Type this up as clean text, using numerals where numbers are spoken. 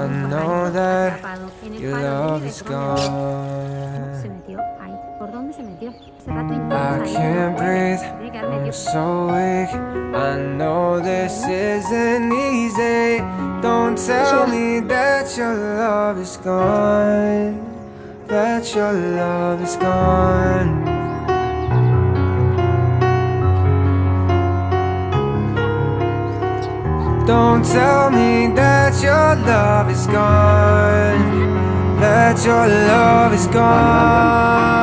I un know pajarito that atrapado en el your palo de love is electrones. ¿Se gone. metió ahí? ¿Por dónde se metió? Hace rato I intenta ahí, no can't puede. breathe, Tiene que haber I'm metido. so weak. I know this isn't easy. Don't tell me that your love is gone. That your love is gone. Don't tell me that your love is gone. That your love is gone.